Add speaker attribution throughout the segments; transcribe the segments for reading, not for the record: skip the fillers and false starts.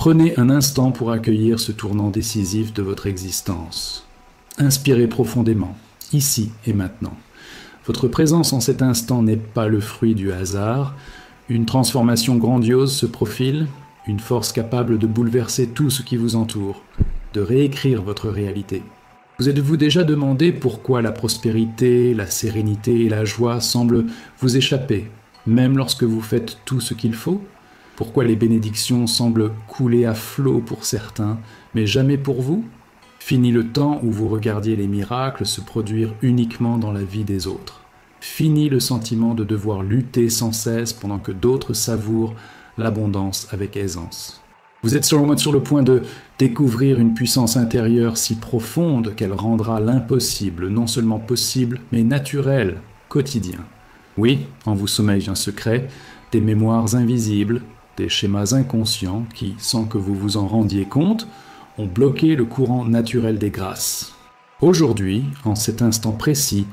Speaker 1: Prenez un instant pour accueillir ce tournant décisif de votre existence. Inspirez profondément, ici et maintenant. Votre présence en cet instant n'est pas le fruit du hasard. Une transformation grandiose se profile, une force capable de bouleverser tout ce qui vous entoure, de réécrire votre réalité. Vous êtes-vous déjà demandé pourquoi la prospérité, la sérénité et la joie semblent vous échapper, même lorsque vous faites tout ce qu'il faut ? Pourquoi les bénédictions semblent couler à flot pour certains, mais jamais pour vous ? Fini le temps où vous regardiez les miracles se produire uniquement dans la vie des autres. Fini le sentiment de devoir lutter sans cesse pendant que d'autres savourent l'abondance avec aisance. Vous êtes sûrement sur le point de découvrir une puissance intérieure si profonde qu'elle rendra l'impossible non seulement possible, mais naturel, quotidien. Oui, en vous sommeille un secret, des mémoires invisibles, des schémas inconscients qui, sans que vous vous en rendiez compte, ont bloqué le courant naturel des grâces. Aujourd'hui, en cet instant précis,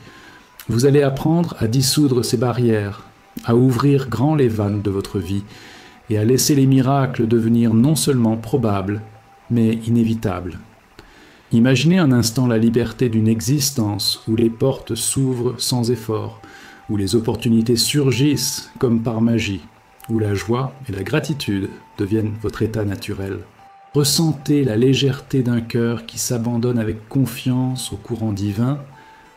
Speaker 1: vous allez apprendre à dissoudre ces barrières, à ouvrir grand les vannes de votre vie et à laisser les miracles devenir non seulement probables, mais inévitables. Imaginez un instant la liberté d'une existence où les portes s'ouvrent sans effort, où les opportunités surgissent comme par magie, où la joie et la gratitude deviennent votre état naturel. Ressentez la légèreté d'un cœur qui s'abandonne avec confiance au courant divin,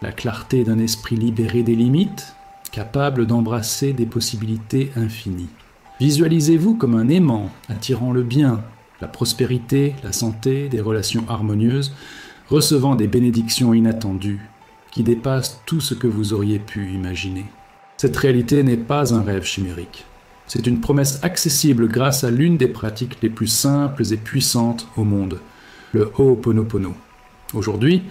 Speaker 1: la clarté d'un esprit libéré des limites, capable d'embrasser des possibilités infinies. Visualisez-vous comme un aimant attirant le bien, la prospérité, la santé, des relations harmonieuses, recevant des bénédictions inattendues, qui dépassent tout ce que vous auriez pu imaginer. Cette réalité n'est pas un rêve chimérique. C'est une promesse accessible grâce à l'une des pratiques les plus simples et puissantes au monde, le Ho'oponopono. Aujourd'hui,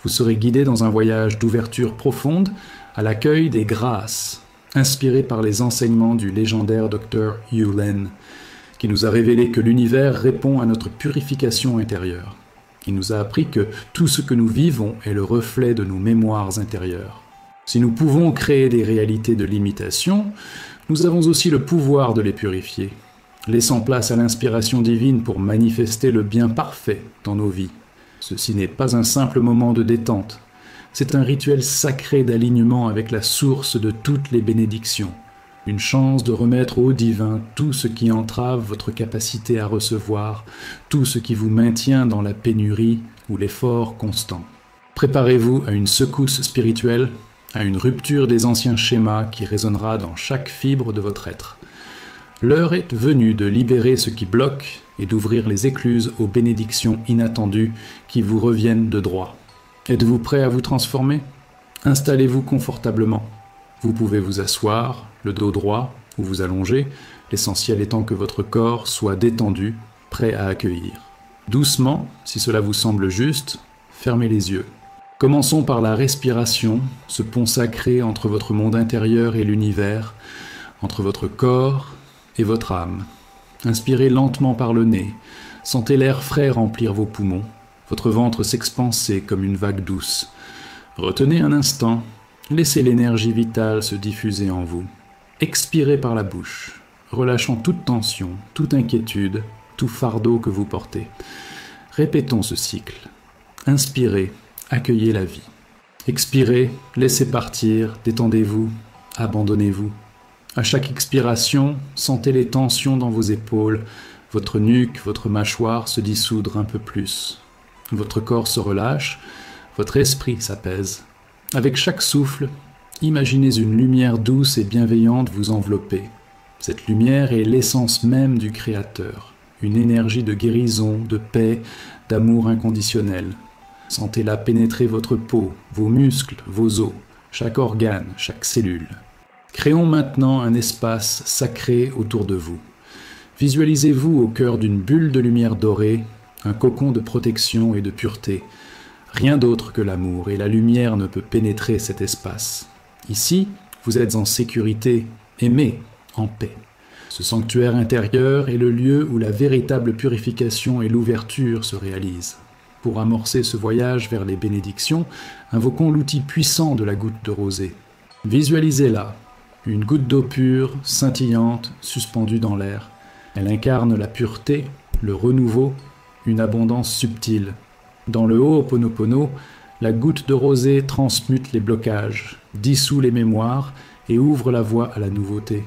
Speaker 1: vous serez guidé dans un voyage d'ouverture profonde à l'accueil des grâces, inspiré par les enseignements du légendaire Dr. Hew Len, qui nous a révélé que l'univers répond à notre purification intérieure. Il nous a appris que tout ce que nous vivons est le reflet de nos mémoires intérieures. Si nous pouvons créer des réalités de limitation, nous avons aussi le pouvoir de les purifier, laissant place à l'inspiration divine pour manifester le bien parfait dans nos vies. Ceci n'est pas un simple moment de détente, c'est un rituel sacré d'alignement avec la source de toutes les bénédictions, une chance de remettre au divin tout ce qui entrave votre capacité à recevoir, tout ce qui vous maintient dans la pénurie ou l'effort constant. Préparez-vous à une secousse spirituelle, à une rupture des anciens schémas qui résonnera dans chaque fibre de votre être. L'heure est venue de libérer ce qui bloque et d'ouvrir les écluses aux bénédictions inattendues qui vous reviennent de droit. Êtes-vous prêt à vous transformer ? Installez-vous confortablement. Vous pouvez vous asseoir, le dos droit, ou vous allonger, l'essentiel étant que votre corps soit détendu, prêt à accueillir. Doucement, si cela vous semble juste, fermez les yeux. Commençons par la respiration, ce pont sacré entre votre monde intérieur et l'univers, entre votre corps et votre âme. Inspirez lentement par le nez, sentez l'air frais remplir vos poumons, votre ventre s'expanser comme une vague douce. Retenez un instant, laissez l'énergie vitale se diffuser en vous. Expirez par la bouche, relâchant toute tension, toute inquiétude, tout fardeau que vous portez. Répétons ce cycle. Inspirez, accueillez la vie. Expirez, laissez partir, détendez-vous, abandonnez-vous. À chaque expiration, sentez les tensions dans vos épaules, votre nuque, votre mâchoire se dissoudre un peu plus. Votre corps se relâche, votre esprit s'apaise. Avec chaque souffle, imaginez une lumière douce et bienveillante vous envelopper. Cette lumière est l'essence même du Créateur, une énergie de guérison, de paix, d'amour inconditionnel. Sentez-la pénétrer votre peau, vos muscles, vos os, chaque organe, chaque cellule. Créons maintenant un espace sacré autour de vous. Visualisez-vous au cœur d'une bulle de lumière dorée, un cocon de protection et de pureté. Rien d'autre que l'amour, et la lumière ne peut pénétrer cet espace. Ici, vous êtes en sécurité, aimé, en paix. Ce sanctuaire intérieur est le lieu où la véritable purification et l'ouverture se réalisent. Pour amorcer ce voyage vers les bénédictions, invoquons l'outil puissant de la goutte de rosée. Visualisez-la, une goutte d'eau pure, scintillante, suspendue dans l'air. Elle incarne la pureté, le renouveau, une abondance subtile. Dans le Ho'oponopono, la goutte de rosée transmute les blocages, dissout les mémoires et ouvre la voie à la nouveauté.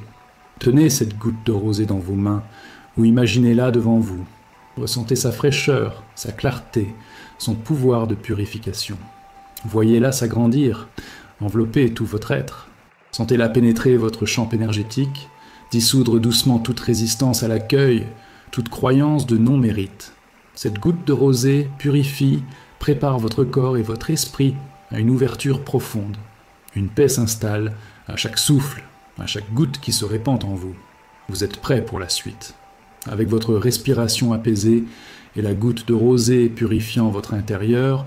Speaker 1: Tenez cette goutte de rosée dans vos mains ou imaginez-la devant vous. Ressentez sa fraîcheur, sa clarté, son pouvoir de purification. Voyez-la s'agrandir, envelopper tout votre être. Sentez-la pénétrer votre champ énergétique, dissoudre doucement toute résistance à l'accueil, toute croyance de non-mérite. Cette goutte de rosée purifie, prépare votre corps et votre esprit à une ouverture profonde. Une paix s'installe à chaque souffle, à chaque goutte qui se répand en vous. Vous êtes prêt pour la suite. Avec votre respiration apaisée et la goutte de rosée purifiant votre intérieur,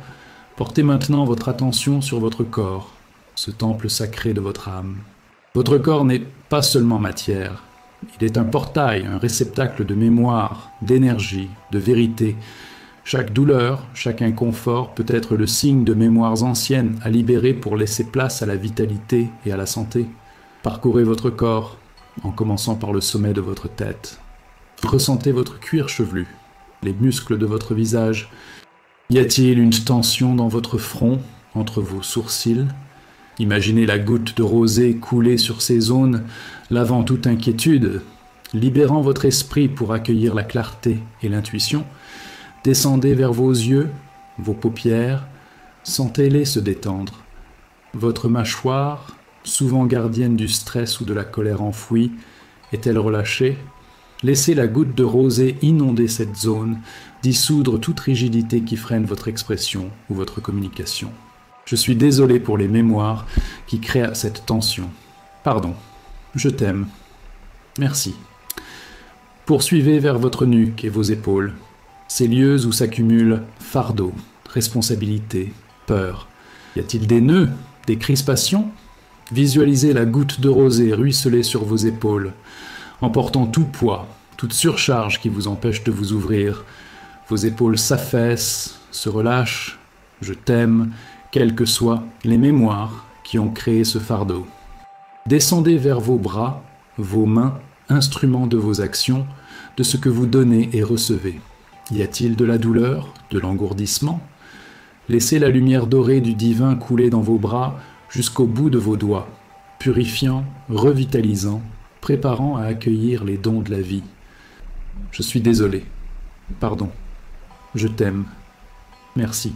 Speaker 1: portez maintenant votre attention sur votre corps, ce temple sacré de votre âme. Votre corps n'est pas seulement matière, il est un portail, un réceptacle de mémoire, d'énergie, de vérité. Chaque douleur, chaque inconfort peut être le signe de mémoires anciennes à libérer pour laisser place à la vitalité et à la santé. Parcourez votre corps, en commençant par le sommet de votre tête. Ressentez votre cuir chevelu, les muscles de votre visage. Y a-t-il une tension dans votre front, entre vos sourcils? Imaginez la goutte de rosée couler sur ces zones, lavant toute inquiétude, libérant votre esprit pour accueillir la clarté et l'intuition. Descendez vers vos yeux, vos paupières, sentez-les se détendre. Votre mâchoire, souvent gardienne du stress ou de la colère enfouie, est-elle relâchée? Laissez la goutte de rosée inonder cette zone, dissoudre toute rigidité qui freine votre expression ou votre communication. Je suis désolé pour les mémoires qui créent cette tension. Pardon. Je t'aime. Merci. Poursuivez vers votre nuque et vos épaules, ces lieux où s'accumulent fardeau, responsabilité, peur. Y a-t-il des nœuds, des crispations? Visualisez la goutte de rosée ruisseler sur vos épaules, emportant tout poids, toute surcharge qui vous empêche de vous ouvrir. Vos épaules s'affaissent, se relâchent. Je t'aime, quelles que soient les mémoires qui ont créé ce fardeau. Descendez vers vos bras, vos mains, instruments de vos actions, de ce que vous donnez et recevez. Y a-t-il de la douleur, de l'engourdissement? Laissez la lumière dorée du divin couler dans vos bras jusqu'au bout de vos doigts, purifiant, revitalisant, préparant à accueillir les dons de la vie. Je suis désolé. Pardon. Je t'aime. Merci.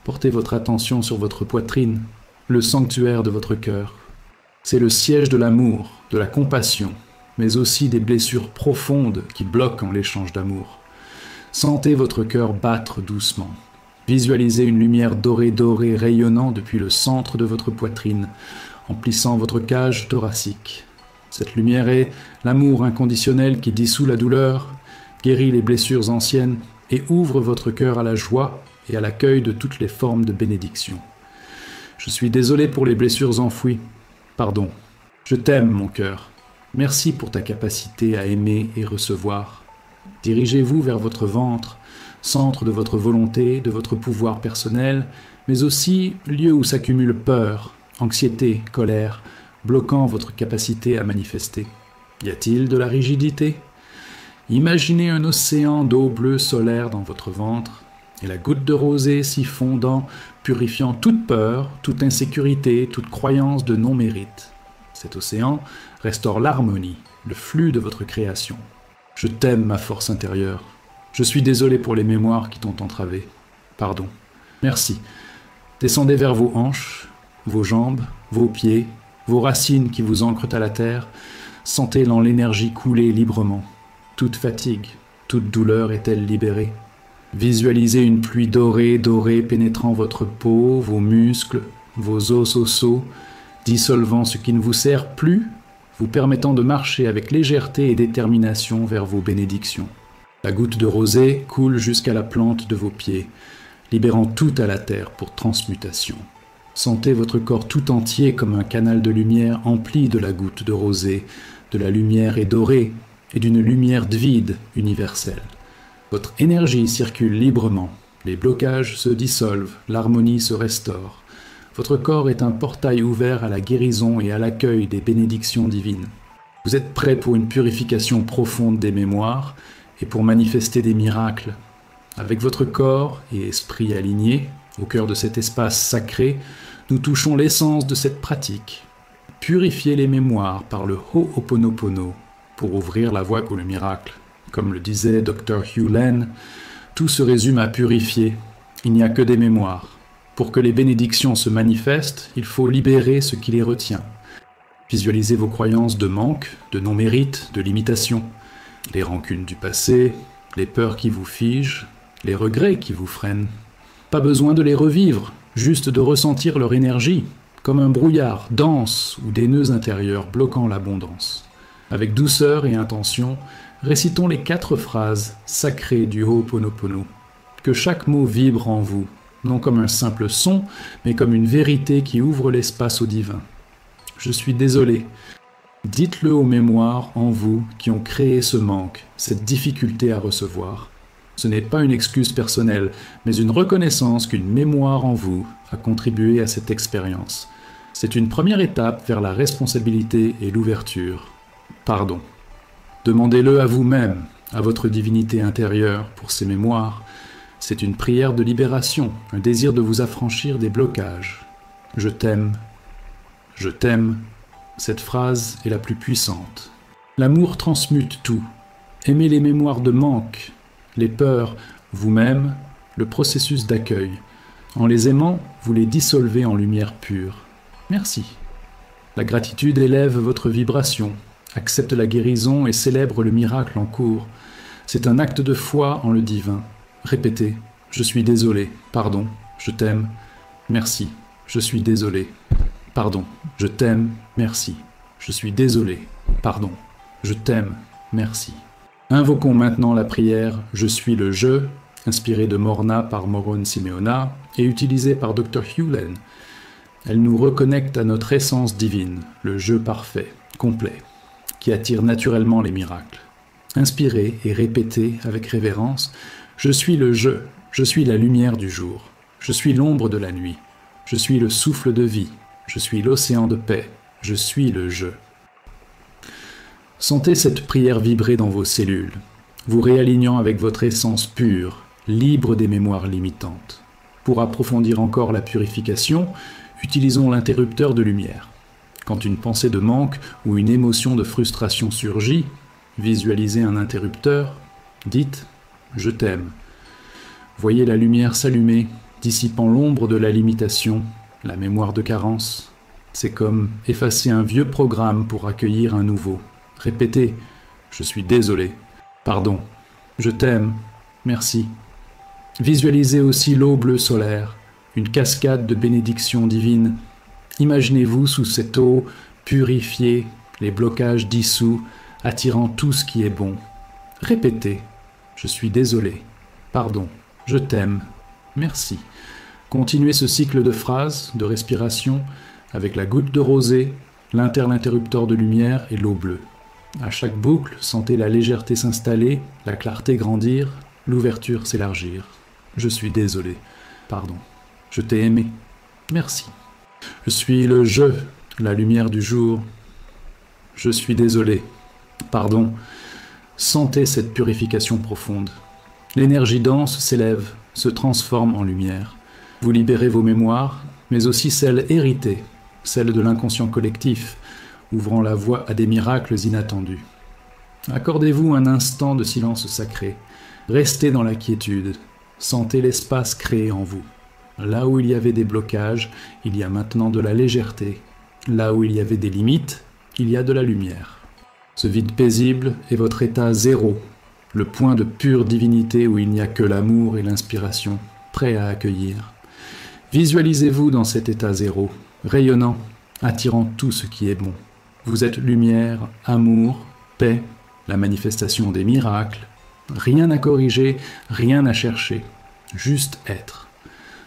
Speaker 1: Portez votre attention sur votre poitrine, le sanctuaire de votre cœur. C'est le siège de l'amour, de la compassion, mais aussi des blessures profondes qui bloquent en l'échange d'amour. Sentez votre cœur battre doucement. Visualisez une lumière dorée rayonnant depuis le centre de votre poitrine, emplissant votre cage thoracique. Cette lumière est l'amour inconditionnel qui dissout la douleur, guérit les blessures anciennes et ouvre votre cœur à la joie et à l'accueil de toutes les formes de bénédiction. Je suis désolé pour les blessures enfouies. Pardon. Je t'aime, mon cœur. Merci pour ta capacité à aimer et recevoir. Dirigez-vous vers votre ventre, centre de votre volonté, de votre pouvoir personnel, mais aussi lieu où s'accumule peur, anxiété, colère, bloquant votre capacité à manifester. Y a-t-il de la rigidité? Imaginez un océan d'eau bleue solaire dans votre ventre, et la goutte de rosée s'y fondant, purifiant toute peur, toute insécurité, toute croyance de non-mérite. Cet océan restaure l'harmonie, le flux de votre création. Je t'aime, ma force intérieure. Je suis désolé pour les mémoires qui t'ont entravé. Pardon. Merci. Descendez vers vos hanches, vos jambes, vos pieds, vos racines qui vous ancrent à la terre. Sentez dans l'énergie couler librement. Toute fatigue, toute douleur est-elle libérée? Visualisez une pluie dorée pénétrant votre peau, vos muscles, vos os osseux, dissolvant ce qui ne vous sert plus, vous permettant de marcher avec légèreté et détermination vers vos bénédictions. La goutte de rosée coule jusqu'à la plante de vos pieds, libérant tout à la terre pour transmutation. Sentez votre corps tout entier comme un canal de lumière empli de la goutte de rosée, de la lumière et dorée, et d'une lumière vide universelle. Votre énergie circule librement, les blocages se dissolvent, l'harmonie se restaure. Votre corps est un portail ouvert à la guérison et à l'accueil des bénédictions divines. Vous êtes prêt pour une purification profonde des mémoires et pour manifester des miracles. Avec votre corps et esprit alignés, au cœur de cet espace sacré, nous touchons l'essence de cette pratique. Purifiez les mémoires par le Ho'oponopono pour ouvrir la voie pour le miracle. Comme le disait Dr. Hew Len, tout se résume à purifier. Il n'y a que des mémoires. Pour que les bénédictions se manifestent, il faut libérer ce qui les retient. Visualisez vos croyances de manque, de non-mérite, de limitation, les rancunes du passé, les peurs qui vous figent, les regrets qui vous freinent. Pas besoin de les revivre, juste de ressentir leur énergie, comme un brouillard dense ou des nœuds intérieurs bloquant l'abondance. Avec douceur et intention, récitons les 4 phrases sacrées du Ho'oponopono. Que chaque mot vibre en vous, non comme un simple son, mais comme une vérité qui ouvre l'espace au divin. Je suis désolé. Dites-le aux mémoires en vous qui ont créé ce manque, cette difficulté à recevoir. Ce n'est pas une excuse personnelle, mais une reconnaissance qu'une mémoire en vous a contribué à cette expérience. C'est une première étape vers la responsabilité et l'ouverture. Pardon. Demandez-le à vous-même, à votre divinité intérieure pour ces mémoires. C'est une prière de libération, un désir de vous affranchir des blocages. Je t'aime. Je t'aime. Cette phrase est la plus puissante. L'amour transmute tout. Aimez les mémoires de manque, les peurs, vous-même, le processus d'accueil. En les aimant, vous les dissolvez en lumière pure. Merci. La gratitude élève votre vibration, accepte la guérison et célèbre le miracle en cours. C'est un acte de foi en le divin. Répétez, je suis désolé, pardon, je t'aime, merci, je suis désolé, pardon, je t'aime, merci, je suis désolé, pardon, je t'aime, merci. Invoquons maintenant la prière « Je suis le je », inspirée de Morna par Morone Simeona et utilisée par Dr. Hew Len. Elle nous reconnecte à notre essence divine, le je parfait, complet, qui attire naturellement les miracles. Inspirez et répétez avec révérence « Je suis le je suis la lumière du jour, je suis l'ombre de la nuit, je suis le souffle de vie, je suis l'océan de paix, je suis le je ». Sentez cette prière vibrer dans vos cellules, vous réalignant avec votre essence pure, libre des mémoires limitantes. Pour approfondir encore la purification, utilisons l'interrupteur de lumière. Quand une pensée de manque ou une émotion de frustration surgit, visualisez un interrupteur, dites « Je t'aime ». Voyez la lumière s'allumer, dissipant l'ombre de la limitation, la mémoire de carence. C'est comme effacer un vieux programme pour accueillir un nouveau. Répétez « Je suis désolé »,« Pardon »,« Je t'aime »,« Merci ». Visualisez aussi l'eau bleue solaire, une cascade de bénédictions divines. Imaginez-vous sous cette eau purifiée, les blocages dissous, attirant tout ce qui est bon. Répétez « Je suis désolé »,« Pardon »,« Je t'aime »,« Merci ». Continuez ce cycle de phrases, de respiration, avec la goutte de rosée, l'interrupteur de lumière et l'eau bleue. À chaque boucle, sentez la légèreté s'installer, la clarté grandir, l'ouverture s'élargir. Je suis désolé. Pardon. Je t'ai aimé. Merci. Je suis le je, la lumière du jour. Je suis désolé. Pardon. Sentez cette purification profonde. L'énergie dense s'élève, se transforme en lumière. Vous libérez vos mémoires, mais aussi celles héritées, celles de l'inconscient collectif, ouvrant la voie à des miracles inattendus. Accordez-vous un instant de silence sacré. Restez dans la quiétude. Sentez l'espace créé en vous. Là où il y avait des blocages, il y a maintenant de la légèreté. Là où il y avait des limites, il y a de la lumière. Ce vide paisible est votre état zéro, le point de pure divinité où il n'y a que l'amour et l'inspiration, prêts à accueillir. Visualisez-vous dans cet état zéro, rayonnant, attirant tout ce qui est bon. Vous êtes lumière, amour, paix, la manifestation des miracles. Rien à corriger, rien à chercher, juste être.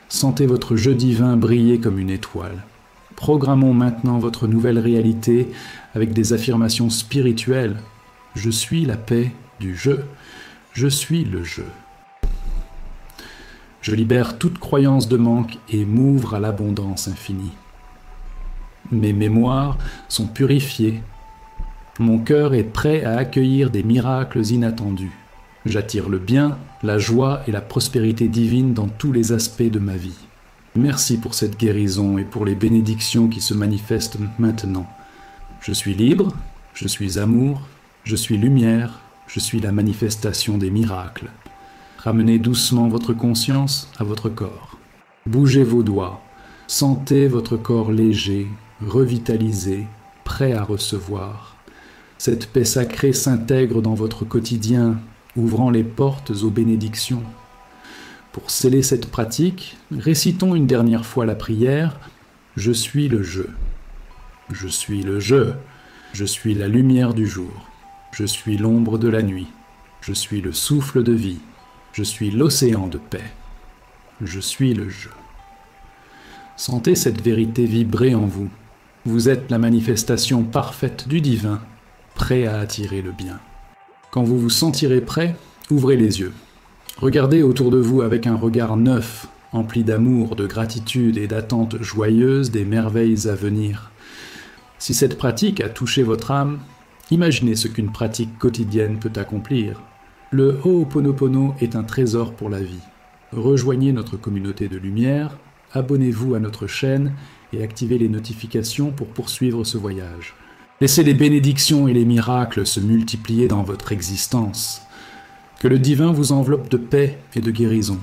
Speaker 1: Sentez votre je divin briller comme une étoile. Programmons maintenant votre nouvelle réalité avec des affirmations spirituelles. Je suis la paix du je suis le je. Je libère toute croyance de manque et m'ouvre à l'abondance infinie. Mes mémoires sont purifiées. Mon cœur est prêt à accueillir des miracles inattendus. J'attire le bien, la joie et la prospérité divine dans tous les aspects de ma vie. Merci pour cette guérison et pour les bénédictions qui se manifestent maintenant. Je suis libre, je suis amour, je suis lumière, je suis la manifestation des miracles. Ramenez doucement votre conscience à votre corps. Bougez vos doigts, sentez votre corps léger, revitalisé, prêt à recevoir. Cette paix sacrée s'intègre dans votre quotidien, ouvrant les portes aux bénédictions. Pour sceller cette pratique, récitons une dernière fois la prière « Je suis le je ». Je suis le je suis la lumière du jour, je suis l'ombre de la nuit, je suis le souffle de vie, je suis l'océan de paix, je suis le je. Sentez cette vérité vibrer en vous. Vous êtes la manifestation parfaite du divin, prêt à attirer le bien. Quand vous vous sentirez prêt, ouvrez les yeux. Regardez autour de vous avec un regard neuf, empli d'amour, de gratitude et d'attente joyeuse des merveilles à venir. Si cette pratique a touché votre âme, imaginez ce qu'une pratique quotidienne peut accomplir. Le Ho'oponopono est un trésor pour la vie. Rejoignez notre communauté de lumière, abonnez-vous à notre chaîne et activez les notifications pour poursuivre ce voyage. Laissez les bénédictions et les miracles se multiplier dans votre existence. Que le divin vous enveloppe de paix et de guérison.